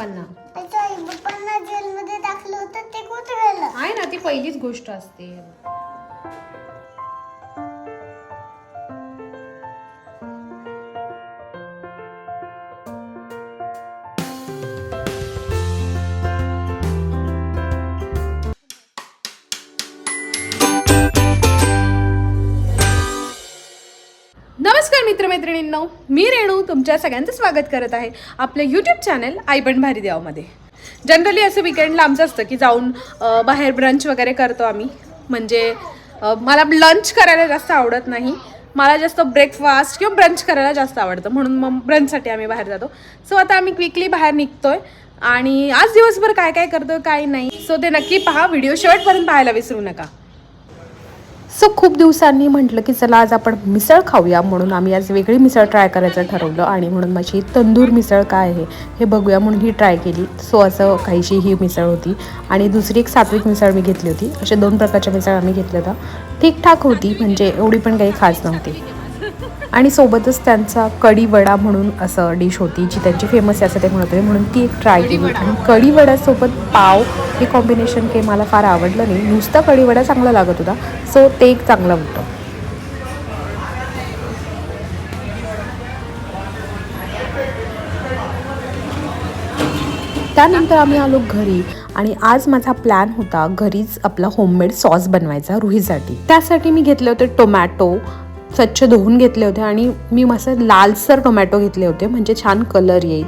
पप्पांना. पप्पांना जेलमध्ये टाकलं होतं ते कुठे गेलं? आहे ना, ती पहिलीच गोष्ट असते. नमस्कार मित्रमैत्रिणींनो, मी रेणू तुमच्या सगळ्यांचं स्वागत करत आहे आपल्या यूट्यूब चॅनल आई पण भारी देवामध्ये. जनरली असं विकेंडला आमचं असतं की जाऊन बाहेर ब्रंच वगैरे करतो आम्ही. म्हणजे मला लंच करायला जास्त आवडत नाही, मला जास्त ब्रेकफास्ट किंवा ब्रंच करायला जास्त आवडतं, म्हणून मग ब्रंचसाठी आम्ही बाहेर जातो. सो आता आम्ही क्विकली बाहेर निघतोय आणि आज दिवसभर काय काय करतो काय नाही, सो ते नक्की पहा. व्हिडिओ शेवटपर्यंत पाहायला विसरू नका. सो खूप दिवसांनी म्हटलं की चला आज आपण मिसळ खाऊया, म्हणून आम्ही आज वेगळी मिसळ ट्राय करायचं ठरवलं आणि म्हणून माझी तंदूर मिसळ काय आहे हे बघूया म्हणून ही ट्राय केली. सो असं काहीशी ही मिसळ होती आणि दुसरी एक सात्विक मिसळ मी घेतली होती. अशा दोन प्रकारच्या मिसळ आम्ही घेतल्या होत्या. ठीकठाक होती, म्हणजे एवढी पण काही खास नव्हती. आणि सोबतच त्यांचा कढी वडा म्हणून असं डिश होती जी त्यांची फेमस आहे असं ते म्हणत होते, म्हणून ती एक ट्राय केली. आणि कढी वड्यासोबत पाव हे कॉम्बिनेशन काही मला फार आवडलं नाही, नुसता कढी वडा चांगला लागत होता. सो ते एक चांगलं होतं. त्यानंतर आम्ही आलो घरी आणि आज माझा प्लॅन होता घरीच आपला होममेड सॉस बनवायचा रुहीसाठी. त्यासाठी मी घेतले होते टोमॅटो, स्वच्छ धुवून घेतले होते आणि मी मस्त लालसर टोमॅटो घेतले होते म्हणजे छान कलर येईल.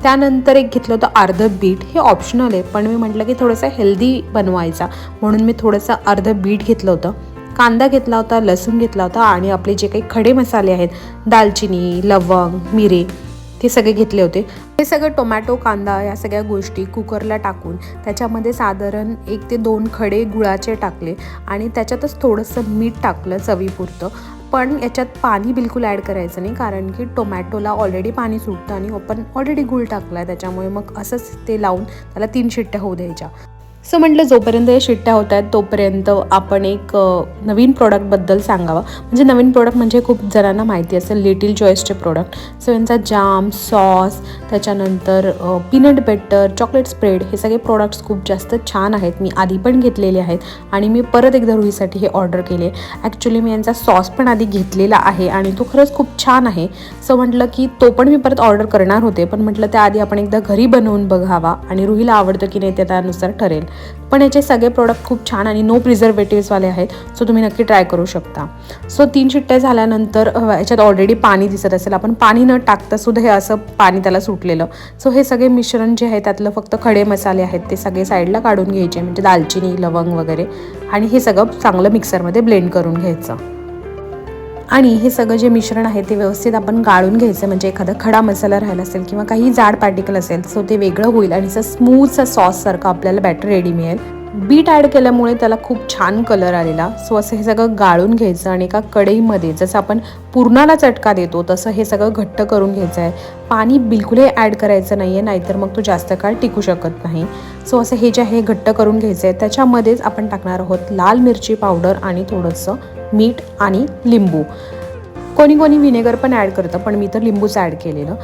त्यानंतर एक घेतलं होतं अर्धं बीट, हे ऑप्शनल आहे पण मी म्हटलं की थोडंसं हेल्दी बनवायचा म्हणून मी थोडंसं अर्धं बीट घेतलं होतं. कांदा घेतला होता, लसूण घेतला होता आणि आपले जे काही खडे मसाले आहेत दालचिनी, लवंग, मिरे ते सगळे घेतले होते. हे सगळं टोमॅटो, कांदा या सगळ्या गोष्टी कुकरला टाकून त्याच्यामध्ये साधारण 1 ते 2 खडे गुळाचे टाकले आणि त्याच्यातच थोडंसं मीठ टाकलं चवीपुरतं. पण याच्यात पाणी बिलकुल ॲड करायचं नाही, कारण की टोमॅटोला ऑलरेडी पाणी सुटतं आणि आपण ऑलरेडी गूळ टाकला आहे त्याच्यामुळे मग असंच ते लावून त्याला 3 शिट्ट्या होऊ द्यायच्या. सो म्हटलं जोपर्यंत हे शिट्ट्या होत आहेत तोपर्यंत आपण एक नवीन प्रोडक्टबद्दल सांगावं. म्हणजे नवीन प्रोडक्ट म्हणजे खूप जणांना माहिती असेल लिटिल चॉईसचे प्रोडक्ट. सो यांचा जाम, सॉस, त्याच्यानंतर पीनट बटर, चॉकलेट स्प्रेड हे सगळे प्रोडक्ट्स खूप जास्त छान आहेत. मी आधी पण घेतलेले आहेत आणि मी परत एकदा रुहीसाठी हे ऑर्डर केले. ॲक्च्युली मी यांचा सॉस पण आधी घेतलेला आहे आणि तो खरंच खूप छान आहे. सो म्हटलं की तो पण मी परत ऑर्डर करणार होते, पण म्हटलं त्याआधी आपण एकदा घरी बनवून बघावा आणि रुहीला आवडतं की नाही ते त्यानुसार ठरेल. पण याचे सगळे प्रोडक्ट खूप छान आणि नो प्रिझर्वेटिव्हजवाले आहेत, सो तुम्ही नक्की ट्राय करू शकता. सो 3 शिट्ट्या झाल्यानंतर याच्यात ऑलरेडी पाणी दिसत असेल, आपण पाणी न टाकता सुद्धा हे असं पाणी त्याला सुटलेलं. सो हे सगळे मिश्रण जे आहे त्यातलं फक्त खडे मसाले आहेत ते सगळे साईडला काढून घ्यायचे, म्हणजे दालचिनी, लवंग वगैरे, आणि हे सगळं चांगलं मिक्सरमध्ये ब्लेंड करून घ्यायचं. आणि हे सगळं जे मिश्रण आहे ते व्यवस्थित आपण गाळून घ्यायचं, म्हणजे एखादा खडा मसाला राहिला असेल किंवा काही जाड पार्टिकल असेल सो ते वेगळं होईल आणि असं स्मूथचा सॉससारखं आपल्याला बॅटर रेडी मिळेल. बीट ॲड केल्यामुळे त्याला खूप छान कलर आलेला. सो असं हे सगळं गाळून घ्यायचं आणि एका कढईमध्ये जसं आपण पुरणाला चटका देतो तसं हे सगळं घट्ट करून घ्यायचं आहे. पाणी बिलकुलही ॲड करायचं नाही आहे, नाहीतर मग तो जास्त काळ टिकू शकत नाही. सो असं हे जे आहे घट्ट करून घ्यायचं आहे. त्याच्यामध्येच आपण टाकणार आहोत लाल मिरची पावडर आणि थोडंसं मीठ आणि लिंबू. कोणी कोणी व्हिनेगर पण ॲड करतं, पण मी तर लिंबूच ॲड केलेलं.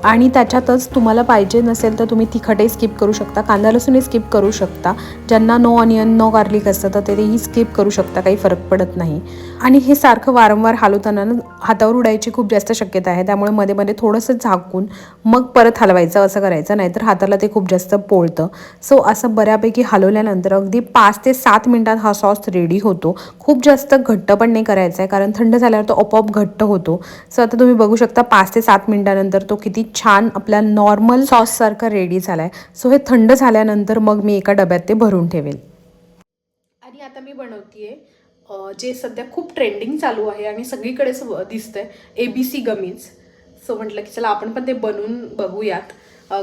आणि त्याच्यातच तुम्हाला पाहिजे नसेल तर तुम्ही तिखटही स्किप करू शकता, कांदा लसूणही स्किप करू शकता. ज्यांना नो ऑनियन, नो गार्लिक असतं तर तेही स्किप करू शकता, काही फरक पडत नाही. आणि हे सारखं वारंवार हलवताना हातावर उडायची खूप जास्त शक्यता आहे, त्यामुळे मध्ये मध्ये थोडंसं झाकून मग परत हलवायचं, असं करायचं, नाहीतर हाताला ते खूप जास्त पोळतं. सो असं बऱ्यापैकी हलवल्यानंतर अगदी 5 ते 7 मिनिटात हा सॉस रेडी होतो. खूप जास्त घट्ट पण नाही करायचा आहे, कारण थंड झाल्यावर तो आपोआप घट्ट होतो. सो आता तुम्ही बघू शकता 5 ते 7 मिनिटानंतर तो किती छान आपल्या नॉर्मल सॉससारखा रेडी झाला आहे. सो हे थंड झाल्यानंतर मग मी एका डब्यात ते भरून ठेवेल. आणि आता मी बनवतीये जे सध्या खूप ट्रेंडिंग चालू आहे आणि सगळीकडेच दिसतंय, ABC गमीज. सो म्हटलं की चला आपण पण ते बनवून बघूयात,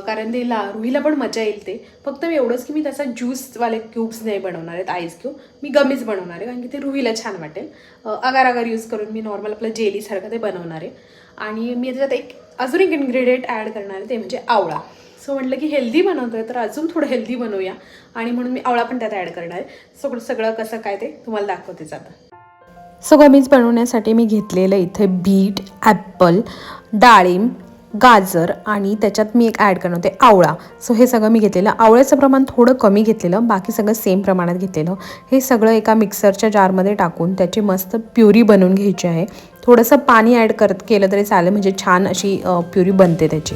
कारण ते रुहीला पण मजा येईल. ते फक्त मी एवढंच की मी त्याचा ज्यूसवाले क्यूब्स नाही बनवणार आहेत, आईस क्यूब, मी गमीज बनवणार आहे, कारण की ते रुहीला छान वाटेल. अगार अगार यूज करून मी नॉर्मल आपलं जेलीसारखं ते बनवणार आहे. आणि मी त्याच्यात अजून एक इन्ग्रेडियंट ॲड करणार आहे, ते म्हणजे आवळा. सो म्हटलं की हेल्दी बनवतोय तर अजून थोडं हेल्दी बनवूया, आणि म्हणून मी आवळा पण त्यात ॲड करणार आहे. सगळं कसं काय ते तुम्हाला दाखवतेच आता. सो गमीज बनवण्यासाठी मी घेतलेलं इथे बीट, ॲपल, डाळिंब, गाजर आणि त्याच्यात मी एक ॲड करणार होते आवळा. सो हे सगळं मी घेतलेलं. आवळ्याचं प्रमाण थोडं कमी घेतलेलं, बाकी सगळं सेम प्रमाणात घेतलेलं. हे सगळं एका मिक्सरच्या जारमध्ये टाकून त्याची मस्त प्युरी बनवून घ्यायची आहे. थोडंसं पाणी ॲड केलं तरी चालेल, म्हणजे छान अशी प्युरी बनते त्याची.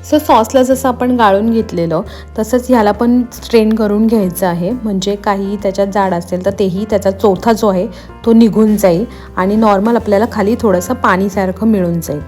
सो सॉसला जसं आपण गाळून घेतलेलं तसंच ह्याला पण स्ट्रेन करून घ्यायचं आहे, म्हणजे काही त्याच्यात जाड असेल तर तेही त्याचा चौथा जो आहे तो निघून जाईल आणि नॉर्मल आपल्याला खाली थोडंसं पाणीसारखं मिळून जाईल.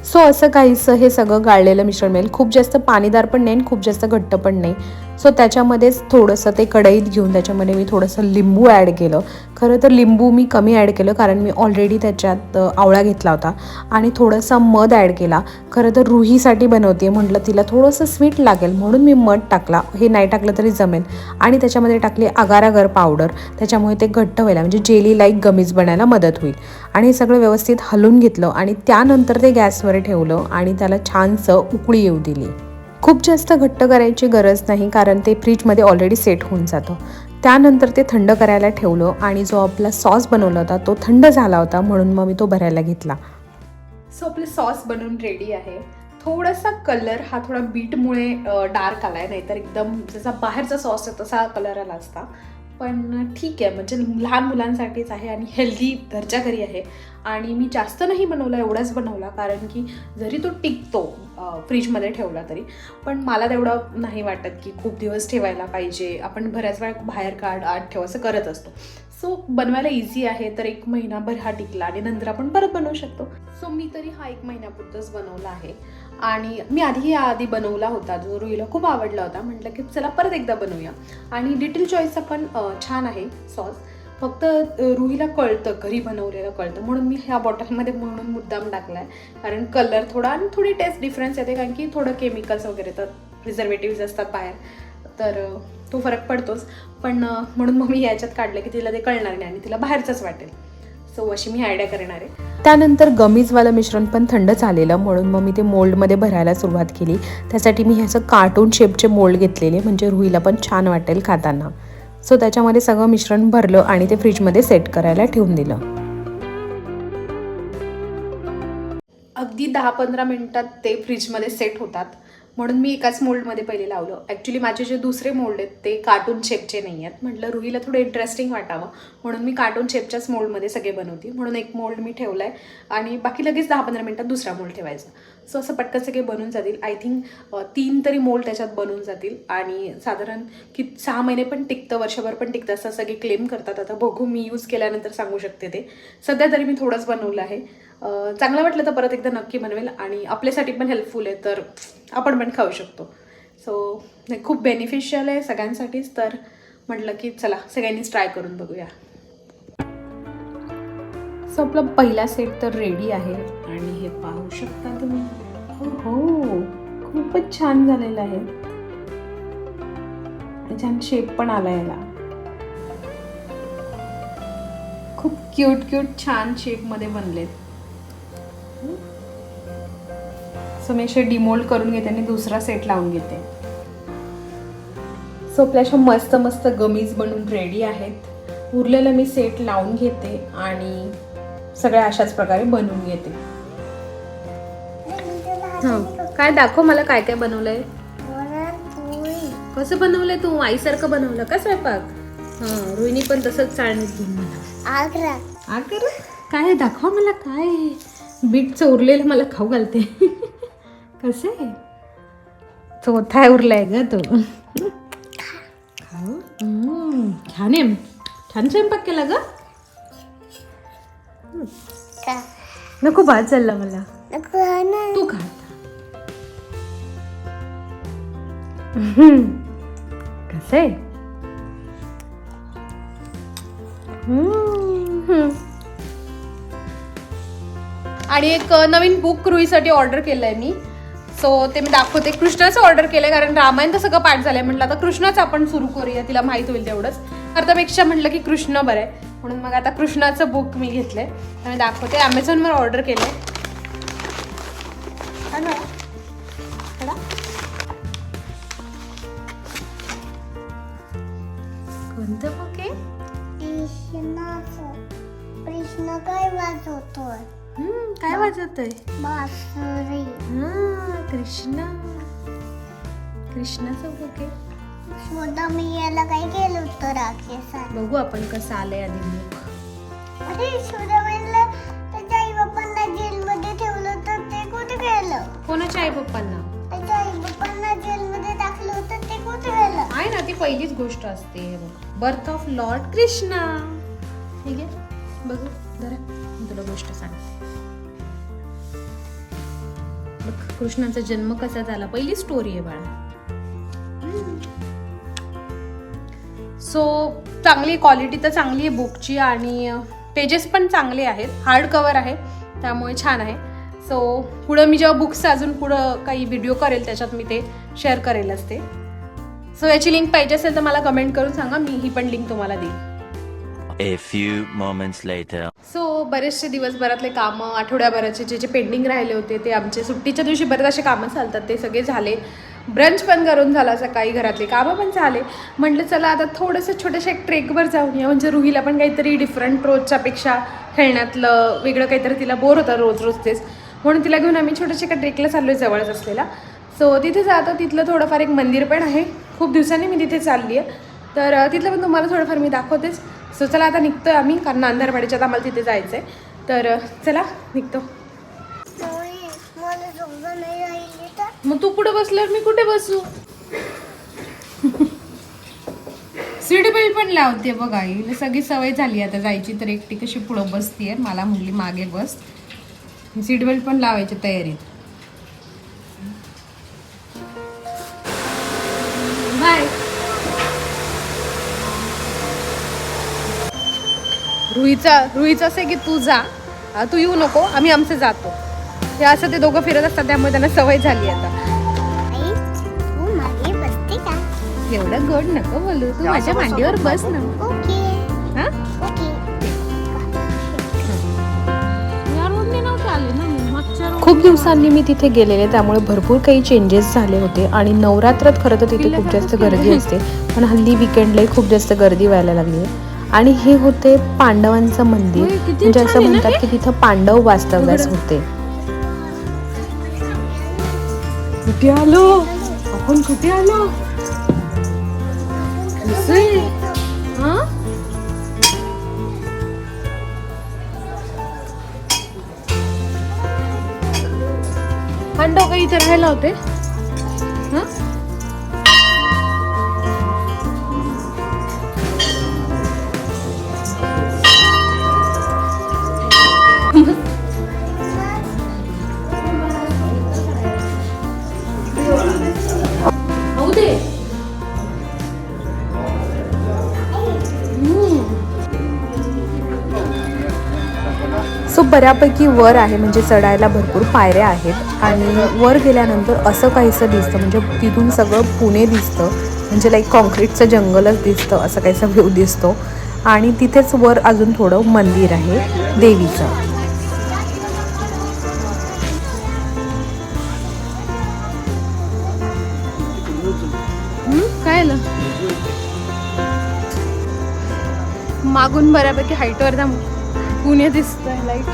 सो असं काहीसं हे सगळं गाळलेलं मिश्रण मिळेल. खूप जास्त पाणीदार पण नाही आणि खूप जास्त घट्ट पण नाही. सो त्याच्यामध्येच थोडंसं ते कढईत घेऊन त्याच्यामध्ये मी थोडंसं लिंबू ॲड केलं. खरं तर लिंबू मी कमी ॲड केलं कारण मी ऑलरेडी त्याच्यात आवळा घेतला होता आणि थोडासा मध ॲड केला. खरं तर रुहीसाठी बनवते म्हटलं तिला थोडंसं स्वीट लागेल म्हणून मी मध टाकला. हे नाही टाकलं तरी जमेल. आणि त्याच्यामध्ये टाकली अगार अगार पावडर, त्याच्यामुळे ते घट्ट व्हायला म्हणजे जेली लाईक गमीज बनायला मदत होईल. आणि हे सगळं व्यवस्थित हलवून घेतलं आणि त्यानंतर ते गॅसवर ठेवलं आणि त्याला छानसं उकळी येऊ दिली. खूप जास्त घट्ट करायची गरज नाही कारण ते फ्रीजमध्ये ऑलरेडी सेट होऊन जातं. त्यानंतर ते थंड करायला ठेवलं आणि जो आपला सॉस बनवला होता तो थंड झाला होता म्हणून मग मी तो भरायला घेतला. सो आपले सॉस बनवून रेडी आहे. थोडासा कलर हा थोडा बीटमुळे डार्क आला आहे, नाहीतर एकदम जसा बाहेरचा सॉस आहे तसा कलर आला असता. पण ठीक आहे, म्हणजे लहान मुलांसाठीच आहे आणि हेल्दी घरच्या घरी आहे. आणि मी जास्त नाही बनवला, एवढाच बनवला कारण की जरी तो टिकतो फ्रीजमध्ये ठेवला तरी, पण मला तेवढं नाही वाटत की खूप दिवस ठेवायला पाहिजे. आपण बऱ्याच वेळा बाहेर आत ठेव असं करत असतो. सो बनवायला इझी आहे, तर 1 महिनाभर हा टिकला आणि नंतर आपण परत बनवू शकतो. सो मी तरी हा 1 महिन्यापुरतंच बनवला आहे. आणि मी आधी बनवला होता जो रुईला खूप आवडला होता. म्हटलं की चला परत एकदा बनवूया. आणि लिटिल चॉईसचा पण छान आहे सॉस. फक्त रुईला कळतं, घरी बनवलेलं कळतं, म्हणून मी ह्या बॉटलमध्ये म्हणून मुद्दाम टाकला आहे. कारण कलर थोडा आणि थोडी टेस्ट डिफरन्स येते कारण की थोडं केमिकल्स वगैरे तर प्रिझर्वेटिव्ज असतात बाहेर, तर तो फरक पडतोच. पण म्हणून मग मी याच्यात काढलं की तिला ते कळणार नाही आणि तिला बाहेरचंच वाटेल. सो अशी मी आयडिया करणार आहे. त्यानंतर गमीजवालं मिश्रण पण थंड झालेलं म्हणून मग मी ते मोल्डमध्ये भरायला सुरुवात केली. त्यासाठी मी ह्याचं कार्टून शेपचे मोल्ड घेतलेले, म्हणजे रुईला पण छान वाटेल खाताना. सो त्याच्यामध्ये सगळं मिश्रण भरलं आणि ते फ्रीजमध्ये सेट करायला ठेवून दिलं. अगदी 10-15 मिनिटात ते फ्रीजमध्ये सेट होतात, म्हणून मी एकाच मोल्डमध्ये पहिले लावलं. ॲक्च्युली माझे जे दुसरे मोल्ड आहेत ते कार्टून शेपचे नाही आहेत. म्हटलं रुहीला थोडं इंटरेस्टिंग वाटावं म्हणून मी कार्टून शेपच्याच मोल्डमध्ये सगळे बनवते. म्हणून एक मोल्ड मी ठेवला आहे आणि बाकी लगेच 10-15 मिनिटात दुसरा मोल्ड ठेवायचा. सो असं पटकन सगळे बनून जातील. आय थिंक 3 तरी मोल्ड त्याच्यात बनून जातील आणि साधारण 6 महिने पण टिकतं, वर्षभर पण टिकतं असं सगळे क्लेम करतात. आता बघू, मी यूज केल्यानंतर सांगू शकते ते. सध्या तरी मी थोडंच बनवलं आहे. चांगलं वाटलं तर परत एकदा नक्की बनवेल आणि आपल्यासाठी पण हेल्पफुल आहे, तर आपण पण खाऊ शकतो. सो खूप बेनिफिशियल आहे सगळ्यांसाठीच, तर म्हटलं की चला सगळ्यांनीच ट्राय करून बघूया. सो आपला पहिला सेट तर रेडी आहे आणि हे पाहू शकता तुम्ही. हो, खूपच छान झालेलं आहे. छान शेप पण आला याला. खूप क्यूट छान शेपमध्ये बनलेत. सो मी असे डिमोल्ड करून घेते आणि दुसरा सेट लावून घेते. सो आपल्या अशा मस्त गमीज बनून रेडी आहेत. उरलेलं मी सेट लावून घेते आणि सगळ्या अशाच प्रकारे बनवून घेते. काय दाखव मला काय काय बनवलंय. कसं बनवलंय तू? आईसारखं बनवलं का स्वयंपाक? हां, रोहिणी पण तसंच चाळणीत घेऊन मला. आग्रा काय दाखवा मला. काय बीटचं उरलेलं मला खाऊ घालते. कसं आहे? चौथा उरलाय ग तो. खाऊ. छान स्वयंपाक केला ग. नको, बाद चालला मला. तू खा. कसं आहे? आणि एक नवीन बुक रुईसाठी ऑर्डर केलंय मी. सो ते मी दाखवते. कृष्णाचं ऑर्डर केलंय कारण रामायण तर सगळं पाठ झालंय. म्हटलं आता कृष्णाचं आपण सुरू करूया, तिला माहीत होईल तेवढंच. अर्थापेक्षा म्हटलं की कृष्ण बरं आहे म्हणून मग आता कृष्णाचं बुक मी घेतलंय आणि दाखवते. ॲमेझॉनवर ऑर्डर केलंय. कोणतं बुक आहे? कृष्ण काय वाजवतोय? काय वाजत आहे? बासुरी. कृष्णा. कृष्णाचं बुके. स्वतः मी याला काय केलं होतं राक्षसाने. बघू आपण कसं आलंय आधी मुख. अरे सुद्धा म्हणलं त्याच्या आई बाप्पांना जेलमध्ये ठेवलं तर ते कुठे गेलं? कोणाच्या आई पप्पांना? त्याच्या आई बाप्पांना जेलमध्ये टाकलं होतं ते कुठे गेलं? आहे ना, ती पहिलीच गोष्ट असते. हे बघ, बर्थ ऑफ लॉर्ड कृष्णा. ठीक आहे, बघू जरा मी तुला गोष्ट सांगते. बघ, कृष्णाचा जन्म कसा झाला, पहिली स्टोरी आहे बाळा. सो चांगली क्वालिटी तर चांगली आहे बुकची आणि पेजेस पण चांगले आहेत. हार्ड कवर आहे त्यामुळे छान आहे. सो पुढं मी जेव्हा बुक्स अजून पुढं काही व्हिडिओ करेल त्याच्यात मी ते शेअर करेलच ते. सो याची लिंक पाहिजे असेल तर मला कमेंट करून सांगा, मी ही पण लिंक तुम्हाला देईन. A few moments later. So बरेचसे दिवसभरातले कामं, आठवड्याभराचे जे पेंडिंग राहिले होते ते आमचे सुट्टीच्या दिवशी बरेच असे कामं चालतात ते सगळे झाले. ब्रंच पण करून झाला, सकाळी घरातले कामं पण झाले. म्हटलं चला आता थोडंसं छोट्याशा एक ट्रेकवर जाऊन या, म्हणजे रुहीला पण काहीतरी डिफरंट रोजच्यापेक्षा खेळण्यातलं वेगळं काहीतरी तिला बोर होतं रोज तेच. म्हणून तिला घेऊन आम्ही छोट्याशा एका ट्रेकला चाललो आहे जवळच असलेला. सो तिथे जातो, तिथलं थोडंफार एक मंदिर पण आहे. खूप दिवसांनी मी तिथे चालली आहे, तर तिथलं पण तुम्हाला थोडंफार मी दाखवतेच. सो चला आता निघतो आहे आम्ही, कारण अंधारवाडीच्यात आम्हाला तिथे जायचं आहे. तर चला निघतो. मला झोप नाही राहिली तर मग तू कुठे बसल्यावर मी कुठे बसू? सीट बेल्ट पण लावते बघा, हिला सगळी सवय झाली आता जायची, तर एकटी कशी पुढं बसतीये. मला म्हणली मागे बस. सीट बेल्ट पण लावायची तयारीत. बाय. रुहीचं असं आहे की तू जा, तू येऊ नको, आम्ही आमचं जातो. हे असं ते दोघं फिरत असतात त्यामुळे त्यांना सवय झाली आता. आई तू मागे बसते का? एवढं गोड नको बोलू, तू माझ्या मांडीवर बस ना. ओके हा? ओके. खूप दिवसांनी मी तिथे गेलेले त्यामुळे भरपूर काही चेंजेस झाले होते. आणि नवरात्रात खरं तर तिथे खूप जास्त गर्दी असते, पण हल्ली विकेंडलाही खूप जास्त गर्दी व्हायला लागली आहे. आणि हे होते पांडवांचं मंदिर, म्हणजे असं म्हणतात की तिथं पांडव वास्तव्यास होते. कुठे आलो आपण? कुठे आलो? पांडव काही इथे राहायला होते. सो बऱ्यापैकी वर आहे, म्हणजे चढायला भरपूर पायऱ्या आहेत. आणि वर गेल्यानंतर असं काहीसं दिसतं, म्हणजे तिथून सगळं पुणे दिसतं, म्हणजे लाईक कॉन्क्रीटचं जंगलच दिसतं, असं काहीसा व्ह्यू दिसतो. आणि तिथेच वर अजून थोडं मंदिर आहे देवीचं. काय मागून बऱ्यापैकी हाईटवर जा, पुणे दिसतंय लाईट.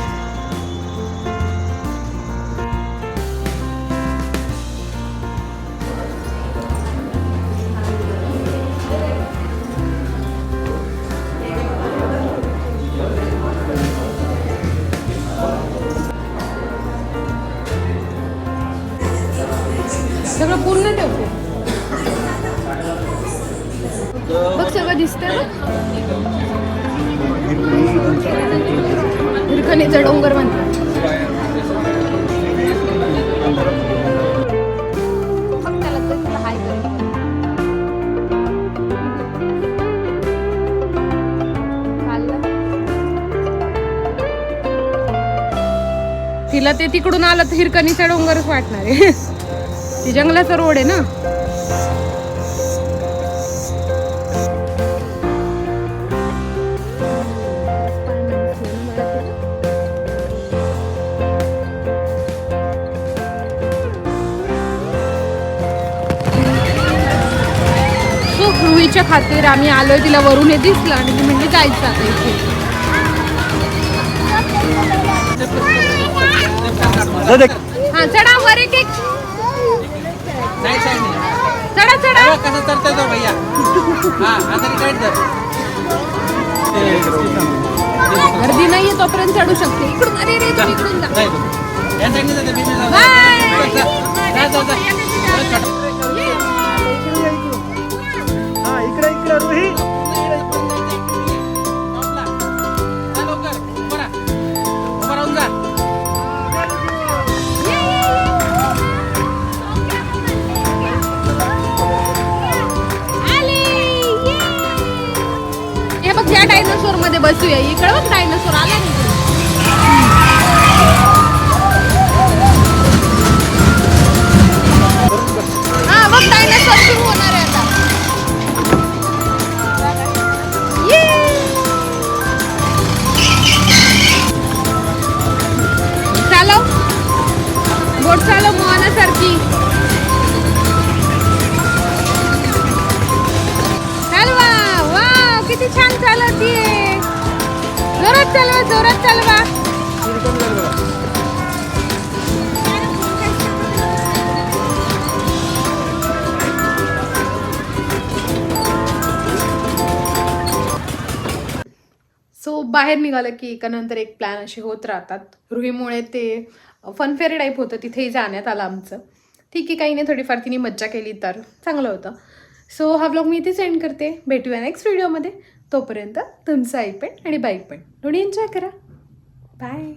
सगळं पूर्ण ठेवते बघ, सगळं दिसतंय बघ. हिरकणीचा डोंगर म्हणतात. तिला ते तिकडून आलं तर हिरकणीचा डोंगरच वाटणार आहे. ती जंगलाचा रोड आहे ना. रुहीच्या खातीर आम्ही आलोय, तिला वरून हे दिसलं आणि ती म्हणजे जायचं आता इथे. हा चढा वर एक एक चढा चढा कसं चढतोय तो भैया हा आता रिकाईट धर गर्दी नाहीये तोपर्यंत चढू शकते इकडून अरे रे तू इकडून जा जाय तू. या साईडने जाते बिझनेस इकडे रुही हे बघ या डायनोसॉर मध्ये बसूया इकडे बघ डायनोसॉर आला ना इकडे. हा बघ डायनोसॉर सुरू होणार आहे आता चालव बोट चालव मोहना सारखी चालवा वा किती छान चालवतीये जोरात चालवा जोरात चालवा सो बाहेर निघालं की एकानंतर एक प्लॅन असे होत राहतात रुहीमुळे ते फनफेअर टाईप होतं तिथेही जाण्यात आलं आमचं ठीक आहे काही नाही थोडीफार तिने मज्जा केली तर चांगलं होतं सो हा ब्लॉग मी इथे सेंड करते भेटूया नेक्स्ट व्हिडिओमध्ये तोपर्यंत तुमचं आई पण आणि बाईक पण दोन्ही एन्जॉय करा बाय